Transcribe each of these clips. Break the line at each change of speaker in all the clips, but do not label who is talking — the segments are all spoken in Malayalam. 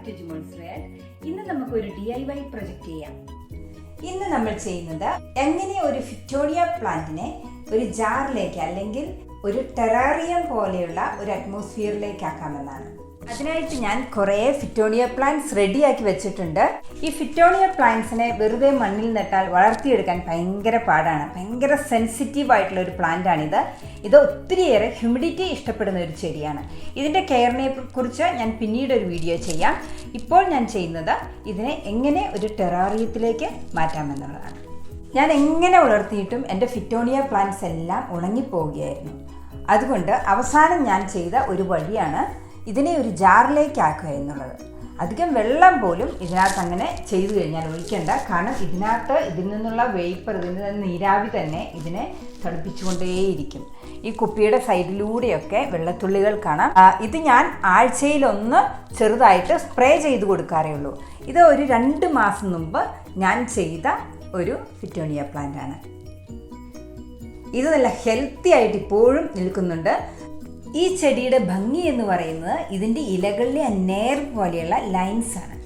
Back to ജിമോൾസ് world. ഇന്ന് നമുക്ക് ഒരു DIY പ്രൊജക്റ്റ് ചെയ്യാം. ഇന്ന് നമ്മൾ ചെയ്യുന്നത് എങ്ങനെ ഒരു ഫിറ്റോണിയ പ്ലാന്റിനെ ഒരു ജാറിലേക്ക് അല്ലെങ്കിൽ ഒരു ടെറാറിയം പോലെയുള്ള ഒരു അറ്റ്മോസ്ഫിയറിലേക്ക് ആക്കാമെന്നാണ്. അതിനായിട്ട് ഞാൻ കുറേ ഫിറ്റോണിയ പ്ലാന്റ്സ് റെഡിയാക്കി വെച്ചിട്ടുണ്ട്. ഈ ഫിറ്റോണിയ പ്ലാന്റ്സിനെ വെറുതെ മണ്ണിൽ നട്ടാൽ വളർത്തിയെടുക്കാൻ ഭയങ്കര പാടാണ്. ഭയങ്കര സെൻസിറ്റീവ് ആയിട്ടുള്ള ഒരു പ്ലാന്റാണിത്. ഇത് ഒത്തിരിയേറെ ഹ്യൂമിഡിറ്റി ഇഷ്ടപ്പെടുന്ന ഒരു ചെടിയാണ്. ഇതിൻ്റെ കെയറിനെ കുറിച്ച് ഞാൻ പിന്നീട് ഒരു വീഡിയോ ചെയ്യാം. ഇപ്പോൾ ഞാൻ ചെയ്യുന്നത് ഇതിനെ എങ്ങനെ ഒരു ടെറാറിയത്തിലേക്ക് മാറ്റാമെന്നുള്ളതാണ്. ഞാൻ എങ്ങനെ വളർത്തിയിട്ടും എൻ്റെ ഫിറ്റോണിയ പ്ലാന്റ്സ് എല്ലാം ഉണങ്ങിപ്പോവുകയായിരുന്നു. അതുകൊണ്ട് അവസാനം ഞാൻ ചെയ്ത ഒരു വഴിയാണ് ഇതിനെ ഒരു ജാറിലേക്ക് ആക്കുക എന്നുള്ളത്. അധികം വെള്ളം പോലും ഇതിനകത്ത് അങ്ങനെ ചെയ്തു കഴിഞ്ഞാൽ ഒഴിക്കേണ്ട. കാരണം ഇതിൽ നിന്നുള്ള വേപ്പർ, ഇതിൽ നിന്ന് നീരാവി തന്നെ ഇതിനെ തണുപ്പിച്ചുകൊണ്ടേയിരിക്കും. ഈ കുപ്പിയുടെ സൈഡിലൂടെയൊക്കെ വെള്ളത്തുള്ളികൾ കാണാം. ഇത് ഞാൻ ആഴ്ചയിലൊന്ന് ചെറുതായിട്ട് സ്പ്രേ ചെയ്ത് കൊടുക്കാറേ ഉള്ളൂ. ഇത് ഒരു 2 മാസം മുമ്പ് ഞാൻ ചെയ്ത ഒരു ഫിറ്റോണിയ പ്ലാന്റ് ആണ്. ഇത് നല്ല ഹെൽത്തി ആയിട്ട് ഇപ്പോഴും നിൽക്കുന്നുണ്ട്. ഈ ചെടിയുടെ ഭംഗി എന്ന് പറയുന്നത് ഇതിൻ്റെ ഇലകളിലെ നേർവ് പോലെയുള്ള ലൈൻസ് ആണ്.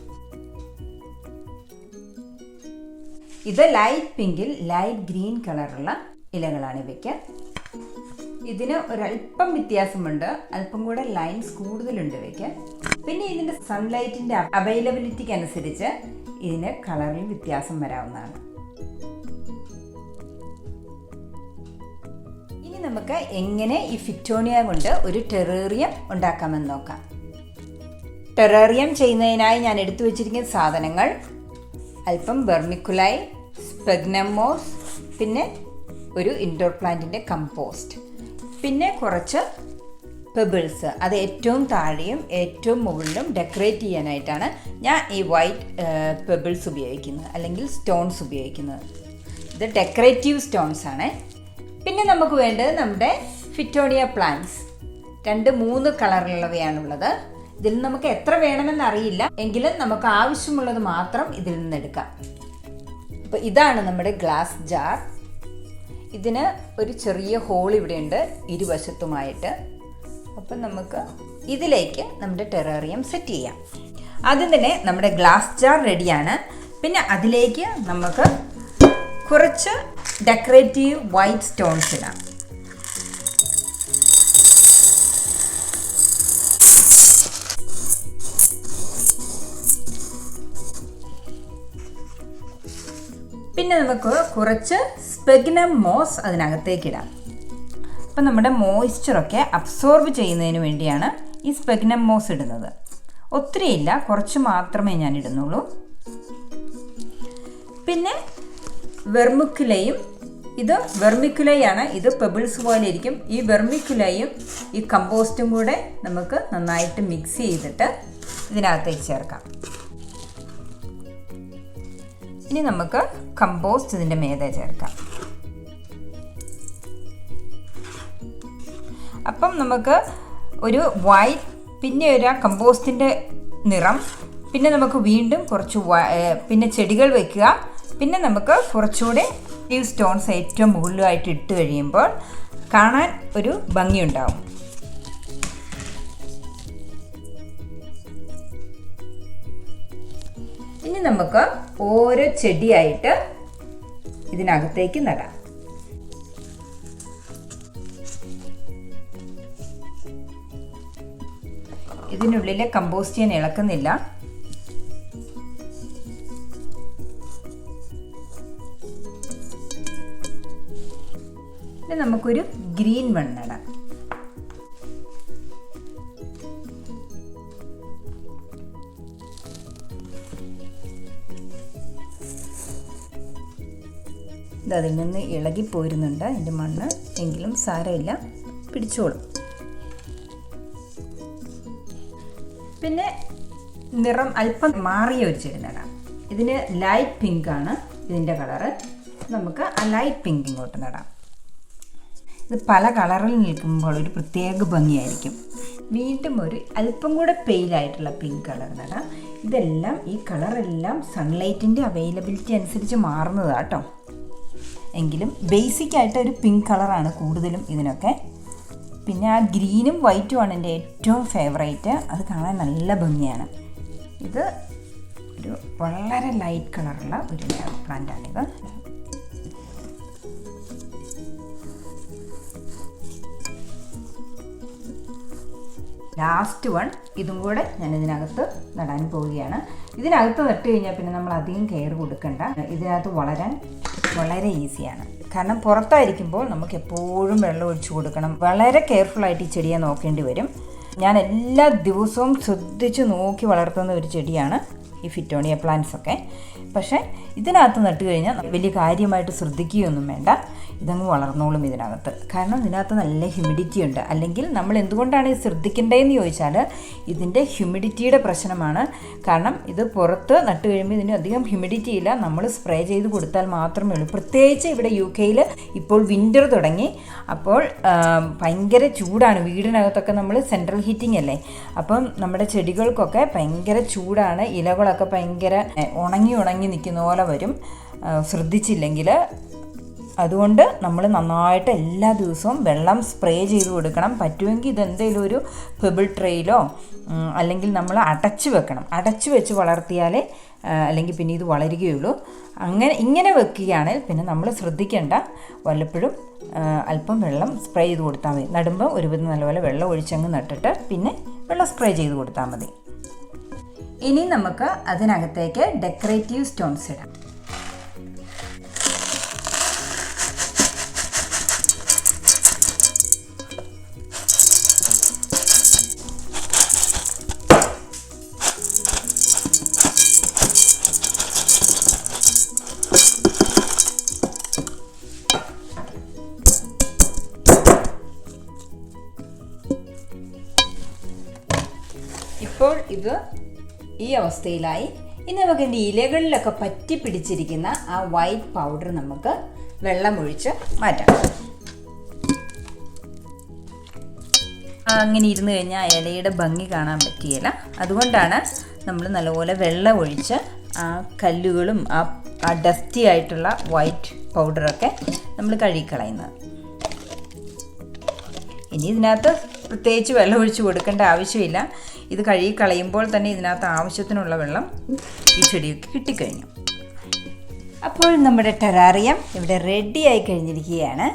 ഇത് ലൈറ്റ് പിങ്കിൽ ലൈറ്റ് ഗ്രീൻ കളറുള്ള ഇലകളാണ് ഇവയ്ക്ക്. ഇതിന് ഒരല്പം വ്യത്യാസമുണ്ട്, അല്പം കൂടെ ലൈൻസ് കൂടുതലുണ്ട് ഇവയ്ക്ക്. പിന്നെ ഇതിൻ്റെ സൺലൈറ്റിൻ്റെ അവൈലബിലിറ്റിക്ക് അനുസരിച്ച് ഇതിന് കളറിൽ വ്യത്യാസം വരാവുന്നതാണ്. നമുക്ക് എങ്ങനെ ഈ ഫിറ്റോണിയ കൊണ്ട് ഒരു ടെറേറിയം ഉണ്ടാക്കാമെന്ന് നോക്കാം. ടെറേറിയം ചെയ്യുന്നതിനായി ഞാൻ എടുത്തു വെച്ചിരിക്കുന്ന സാധനങ്ങൾ അല്പം വെർമിക്കുലൈറ്റ്, സ്പെഗ്നം മോസ്, പിന്നെ ഒരു ഇൻഡോർ പ്ലാന്റിൻ്റെ കമ്പോസ്റ്റ്, പിന്നെ കുറച്ച് പെബിൾസ്. അത് ഏറ്റവും താഴെയും ഏറ്റവും മുകളിലും ഡെക്കറേറ്റ് ചെയ്യാനായിട്ടാണ് ഞാൻ ഈ വൈറ്റ് പെബിൾസ് ഉപയോഗിക്കുന്നത് അല്ലെങ്കിൽ സ്റ്റോൺസ് ഉപയോഗിക്കുന്നത്. ഇത് ഡെക്കറേറ്റീവ് സ്റ്റോൺസ് ആണ്. പിന്നെ നമുക്ക് വേണ്ടത് നമ്മുടെ ഫിറ്റോണിയ പ്ലാന്റ്സ് 2-3 കളറിലുള്ളവയാണുള്ളത്. ഇതിൽ നമുക്ക് എത്ര വേണമെന്ന് അറിയില്ല, എങ്കിലും നമുക്ക് ആവശ്യമുള്ളത് മാത്രം ഇതിൽ നിന്ന് എടുക്കാം. അപ്പോൾ ഇതാണ് നമ്മുടെ ഗ്ലാസ് ജാർ. ഇതിന് ഒരു ചെറിയ ഹോൾ ഇവിടെയുണ്ട് ഇരുവശത്തുമായിട്ട്. അപ്പം നമുക്ക് ഇതിലേക്ക് നമ്മുടെ ടെറേറിയം സെറ്റ് ചെയ്യാം. ആദ്യം തന്നെ നമ്മുടെ ഗ്ലാസ് ജാർ റെഡിയാണ്. പിന്നെ അതിലേക്ക് നമുക്ക് കുറച്ച് ഡെക്കറേറ്റീവ് വൈറ്റ് സ്റ്റോൺസ് ഇടാം. പിന്നെ നമുക്ക് കുറച്ച് സ്പെഗ്നം മോസ് അതിനകത്തേക്ക് ഇടാം. അപ്പം നമ്മുടെ മോയ്സ്ചറൊക്കെ അബ്സോർബ് ചെയ്യുന്നതിന് വേണ്ടിയാണ് ഈ സ്പെഗ്നം മോസ് ഇടുന്നത്. ഒത്തിരി ഇല്ല, കുറച്ച് മാത്രമേ ഞാൻ ഇടുന്നുള്ളൂ. പിന്നെ വെർമിക്കുലയും, ഇത് വെർമിക്കുലയാണ്, ഇത് പെബിൾസ് പോലെ ഇരിക്കും. ഈ വെർമിക്കുലയും ഈ കമ്പോസ്റ്റും കൂടെ നമുക്ക് നന്നായിട്ട് മിക്സ് ചെയ്തിട്ട് ഇതിനകത്തേക്ക് ചേർക്കാം. ഇനി നമുക്ക് കമ്പോസ്റ്റ് ഇതിൻ്റെ മേലെ ചേർക്കാം. അപ്പം നമുക്ക് ഒരു വൈറ്റ്, പിന്നെ ഒരു കമ്പോസ്റ്റിൻ്റെ നിറം, പിന്നെ നമുക്ക് വീണ്ടും കുറച്ച് പിന്നെ ചെടികൾ വയ്ക്കുക. പിന്നെ നമുക്ക് കുറച്ചുകൂടെ ഈ സ്റ്റോൺസ് ഏറ്റവും മുകളിലായിട്ട് ഇട്ട് കഴിയുമ്പോൾ കാണാൻ ഒരു ഭംഗിയുണ്ടാവും. ഇനി നമുക്ക് ഓരോ ചെടിയായിട്ട് ഇതിനകത്തേക്ക് നടാം. ഇതിനുള്ളിലെ കമ്പോസ്റ്റ് ഞാൻ ഇളക്കുന്നില്ല. നമുക്കൊരു ഗ്രീൻ വൺ നടാം. ഇത് അതിൽ നിന്ന് ഇളകിപ്പോരുന്നുണ്ട് അതിൻ്റെ മണ്ണ്, എങ്കിലും സാരമില്ല, പിടിച്ചോളും. പിന്നെ നിറം അല്പം മാറിയ ഒരു ചെടി നടാം. ഇതിന് ലൈറ്റ് പിങ്ക് ആണ് ഇതിൻ്റെ കളറ്. നമുക്ക് ആ ലൈറ്റ് പിങ്ക് ഇങ്ങോട്ട് നടാം. ഇത് പല കളറിൽ നിൽക്കുമ്പോൾ ഒരു പ്രത്യേക ഭംഗിയായിരിക്കും. വീണ്ടും ഒരു അല്പം കൂടെ പെയിലായിട്ടുള്ള പിങ്ക് കളർ നടാം. ഇതെല്ലാം ഈ കളറെല്ലാം സൺലൈറ്റിൻ്റെ അവൈലബിലിറ്റി അനുസരിച്ച് മാറുന്നതാണ് കേട്ടോ. എങ്കിലും ബേസിക്കായിട്ട് ഒരു പിങ്ക് കളറാണ് കൂടുതലും ഇതിനൊക്കെ. പിന്നെ ആ ഗ്രീനും വൈറ്റും ആണ് എൻ്റെ ഏറ്റവും ഫേവറേറ്റ്. അത് കാണാൻ നല്ല ഭംഗിയാണ്. ഇത് ഒരു വളരെ ലൈറ്റ് കളറുള്ള ഒരു പ്ലാന്റാണിത്. ലാസ്റ്റ് വൺ ഇതും കൂടെ ഞാൻ ഇതിനകത്ത് നടാൻ പോവുകയാണ്. ഇതിനകത്ത് നട്ട് കഴിഞ്ഞാൽ പിന്നെ നമ്മൾ അധികം കെയർ കൊടുക്കണ്ട. ഇതിനകത്ത് വളരാൻ വളരെ ഈസിയാണ്. കാരണം പുറത്തായിരിക്കുമ്പോൾ നമുക്ക് എപ്പോഴും വെള്ളം ഒഴിച്ചു കൊടുക്കണം. വളരെ കെയർഫുള്ളായിട്ട് ഈ ചെടിയെ നോക്കേണ്ടി വരും. ഞാൻ എല്ലാ ദിവസവും ശ്രദ്ധിച്ച് നോക്കി വളർത്തുന്ന ഒരു ചെടിയാണ് ഈ ഫിറ്റോണിയ പ്ലാന്റ്സ് ഒക്കെ. പക്ഷേ ഇതിനകത്ത് നട്ട് കഴിഞ്ഞാൽ വലിയ കാര്യമായിട്ട് ശ്രദ്ധിക്കുകയൊന്നും വേണ്ട, ഇതങ്ങ് വളർന്നോളും ഇതിനകത്ത്. കാരണം ഇതിനകത്ത് നല്ല ഹ്യൂമിഡിറ്റി ഉണ്ട്. അല്ലെങ്കിൽ നമ്മൾ എന്തുകൊണ്ടാണ് ഇത് ശ്രദ്ധിക്കേണ്ടതെന്ന് ചോദിച്ചാൽ ഇതിൻ്റെ ഹ്യൂമിഡിറ്റിയുടെ പ്രശ്നമാണ്. കാരണം ഇത് പുറത്ത് നട്ട് കഴിയുമ്പോൾ ഇതിന് അധികം ഹ്യൂമിഡിറ്റി ഇല്ല. നമ്മൾ സ്പ്രേ ചെയ്ത് കൊടുത്താൽ മാത്രമേ ഉള്ളൂ. പ്രത്യേകിച്ച് ഇവിടെ UK ഇപ്പോൾ വിൻ്റർ തുടങ്ങി. അപ്പോൾ ഭയങ്കര ചൂടാണ്. വീടിനകത്തൊക്കെ നമ്മൾ സെൻട്രൽ ഹീറ്റിംഗ് അല്ലേ, അപ്പം നമ്മുടെ ചെടികൾക്കൊക്കെ ഭയങ്കര ചൂടാണ്. ഇലകളൊക്കെ ഭയങ്കര ഉണങ്ങി നിൽക്കുന്ന പോലെ വരും ശ്രദ്ധിച്ചില്ലെങ്കിൽ. അതുകൊണ്ട് നമ്മൾ നന്നായിട്ട് എല്ലാ ദിവസവും വെള്ളം സ്പ്രേ ചെയ്ത് കൊടുക്കണം. പറ്റുമെങ്കിൽ ഇതെന്തെങ്കിലും ഒരു പെബിൾ ട്രേയിലോ അല്ലെങ്കിൽ നമ്മൾ അടച്ചു വെക്കണം. അടച്ചു വെച്ച് വളർത്തിയാലേ അല്ലെങ്കിൽ പിന്നെ ഇത് വളരുകയുള്ളൂ. ഇങ്ങനെ വെക്കുകയാണെങ്കിൽ പിന്നെ നമ്മൾ ശ്രദ്ധിക്കേണ്ട, വല്ലപ്പോഴും അല്പം വെള്ളം സ്പ്രേ ചെയ്ത് കൊടുത്താൽ മതി. നടുമ്പോൾ ഒരുവിധം നല്ലപോലെ വെള്ളം ഒഴിച്ചങ്ങ് നട്ടിട്ട് പിന്നെ വെള്ളം സ്പ്രേ ചെയ്ത് കൊടുത്താൽ മതി. ഇനി നമുക്ക് അതിനകത്തേക്ക് ഡെക്കറേറ്റീവ് സ്റ്റോൺസ് ഇടാം. ഇപ്പോൾ ഇത് ഈ അവസ്ഥയിലായി. ഇനി നമുക്ക് ഇതിൻ്റെ ഇലകളിലൊക്കെ പറ്റി പിടിച്ചിരിക്കുന്ന ആ വൈറ്റ് പൗഡർ നമുക്ക് വെള്ളമൊഴിച്ച് മാറ്റാം. അങ്ങനെ ഇരുന്ന് കഴിഞ്ഞാൽ ഇലയുടെ ഭംഗി കാണാൻ പറ്റിയില്ല. അതുകൊണ്ടാണ് നമ്മൾ നല്ലപോലെ വെള്ളം ഒഴിച്ച് ആ കല്ലുകളും ആ ഡസ്റ്റി ആയിട്ടുള്ള വൈറ്റ് പൗഡറൊക്കെ നമ്മൾ കഴുകിക്കളയുന്നത്. ഇനി ഇതിനകത്ത് പ്രത്യേകിച്ച് വെള്ളം ഒഴിച്ച് കൊടുക്കേണ്ട ആവശ്യമില്ല. ഇത് കഴുകി കളയുമ്പോൾ തന്നെ ഇതിനകത്ത് ആവശ്യത്തിനുള്ള വെള്ളം ഈ ചെടിയൊക്കെ കിട്ടിക്കഴിഞ്ഞു. അപ്പോൾ നമ്മുടെ ടെറാറിയം ഇവിടെ റെഡി ആയി കഴിഞ്ഞിരിക്കുകയാണ്.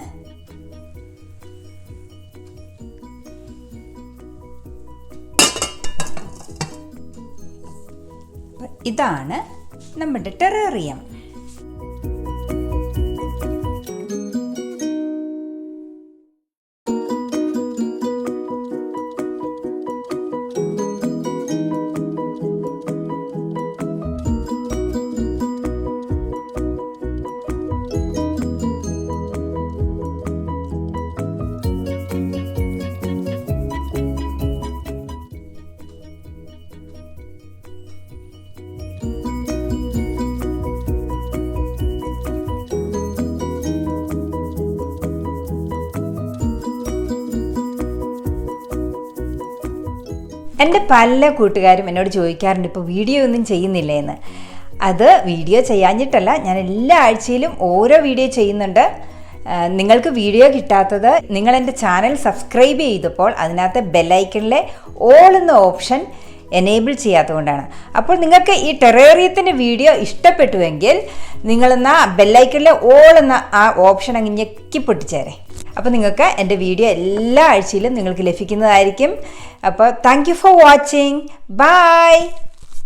ഇതാണ് നമ്മുടെ ടെറാറിയം. എൻ്റെ പല കൂട്ടുകാരും എന്നോട് ചോദിക്കാറുണ്ട് ഇപ്പോൾ വീഡിയോ ഒന്നും ചെയ്യുന്നില്ലേ എന്ന്. അത് വീഡിയോ ചെയ്യാഞ്ഞിട്ടല്ല, ഞാൻ എല്ലാ ആഴ്ചയിലും ഓരോ വീഡിയോ ചെയ്യുന്നുണ്ട്. നിങ്ങൾക്ക് വീഡിയോ കിട്ടാത്തത് നിങ്ങൾ എൻ്റെ ചാനൽ സബ്സ്ക്രൈബ് ചെയ്തപ്പോൾ അതിനകത്ത് ബെല്ലൈക്കണിലെ ഓൾ എന്ന ഓപ്ഷൻ എനേബിൾ ചെയ്യാത്തതുകൊണ്ടാണ്. അപ്പോൾ നിങ്ങൾക്ക് ഈ ടെറേറിയത്തിൻ്റെ വീഡിയോ ഇഷ്ടപ്പെട്ടുവെങ്കിൽ നിങ്ങളെന്നാ ബെല്ലൈക്കണിലെ ഓൾ എന്ന ആ ഓപ്ഷൻ അങ്ങ് ഞെക്കി പൊട്ടിച്ചേരെ. അപ്പോൾ നിങ്ങൾക്ക് എൻ്റെ വീഡിയോ എല്ലാ ആഴ്ചയിലും നിങ്ങൾക്ക് ലഭിക്കുന്നതായിരിക്കും. അപ്പോൾ thank you for watching. By.